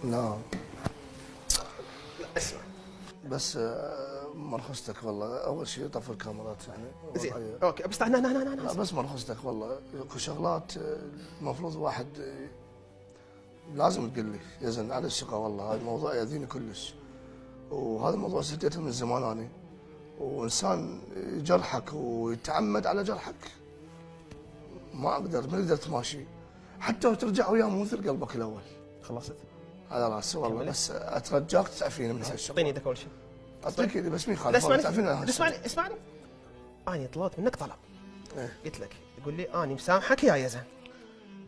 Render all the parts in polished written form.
لا لا اسمع. بس مرخصتك والله، اول شيء طفي الكاميرات يعني. زين اوكي بس لا بس مرخصتك والله، اكو شغلات المفروض واحد لازم تقول لي يزن على الثقه، والله هذا الموضوع يأذيني كلش، وهذا الموضوع سديته من زمان اني، وانسان يجرحك ويتعمد على جرحك ما اقدر ماشي، حتى لو ترجع وياه مو مثل قلبك الاول. خلصت؟ على راسي والله، بس اترجاك تعفيني من هالشغل. اعطيني يدك اول شيء. اعطيك ايدي بس مين لا خالف، اسمعني تعفيني. اسمعني. انا طلبت منك طلب. إيه؟ قلت لك تقول لي اني مسامحك يا يزن.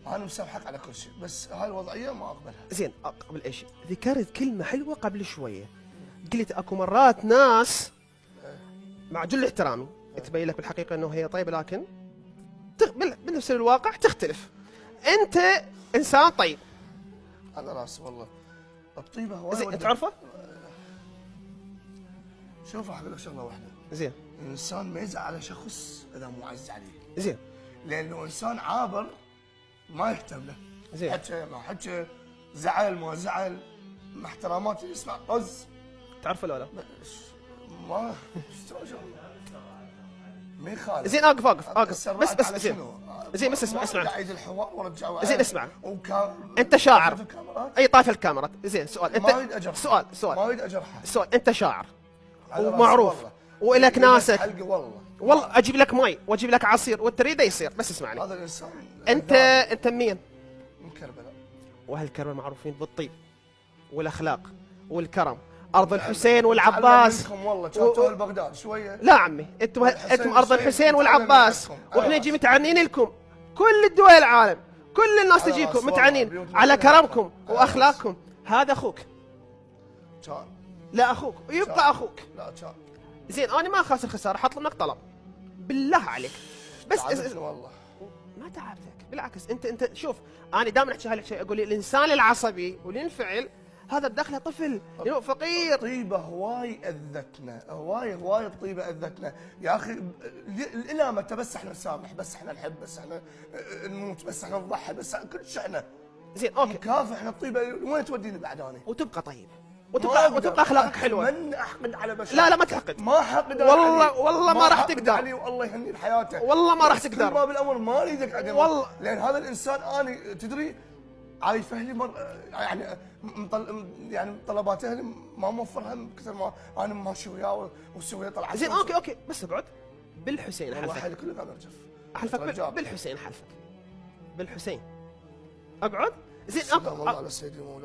انا مسامحك على كل شيء، بس هاي الوضعيه ما اقبلها. زين قبل اي شيء ذكرت كلمه حلوه قبل شويه، قلت اكو مرات ناس مع جل احترامي تبين لك بالحقيقه انه هي طيبه، لكن بنفس الواقع تختلف. انت انسان طيب على راسي والله، الطيبه هواي. زين انت تعرفه؟ شوف راح اقول لك شغله واحده. زين الانسان ما يزعل على شخص اذا مو عز عليه. زين لانه انسان عابر ما يهتم له. زين حكى ما حكى، زعل ما زعل، مع احتراماتي يسمع طز. تعرفه ولا لا؟ ما شلون ما يخالف. زين اقف بس على زين شنو؟ زين بس اسمع اعيد الحوار ورجعه. زين اسمع. وكان انت شاعر. الكاميرات. اي طايف الكاميرات. زين سؤال انت. ما اريد اجرحه. سؤال ما اريد اجرحه. سؤال انت شاعر على راسي ومعروف والله. والك ناسك. حلقي والله اجيب لك مي واجيب لك عصير وتريده يصير، بس اسمعني. هذا الانسان انت منين؟ من كربلاء. واهل كربلاء معروفين بالطيب والاخلاق والكرم، ارض الحسين والعباس. منكم والله كانتوا بغداد شويه. لا عمي انتم ارض الحسين والعباس، واحنا نجي متعنين لكم. كل الدول العالم كل الناس تجيكم متعنين على كرمكم واخلاقكم. هذا اخوك. كان. لا اخوك ويبقى اخوك. لا كان. زين انا ما اخاف الخساره، حط منك طلب بالله عليك بس والله ما تعبتك، بالعكس انت شوف، انا دائما احكي هالشيء، اقول الانسان العصبي والينفعل هذا بداخله طفل فقير. الطيبه هواي اذتنا، هواي الطيبه اذتنا يا اخي. الى متى بس احنا نسامح، بس احنا نحب، بس احنا نموت، بس احنا نضحي، بس كل شيء احنا. زين اوكي كافح. احنا الطيبه وين توديني بعد انا؟ وتبقى طيب وتبقى اخلاقك حلوه. من احقد على بشر. لا ما تحقد. ما حقد والله ما راح تقدر علي، والله يهني بحياته. والله ما راح تقدر. كل ما بالامر ما اريدك عدم. والله لان هذا الانسان انا تدري عايف اهلي يعني طلبات اهلي ما موفرها من كثر ما انا ماشي وياه وسوي طلعت. زين اوكي بس اقعد. بالحسين والله احلفك. كله قاعد ارجف. احلفك بالحسين احلفك. بالحسين اقعد. زين الله على سيدي مولاي.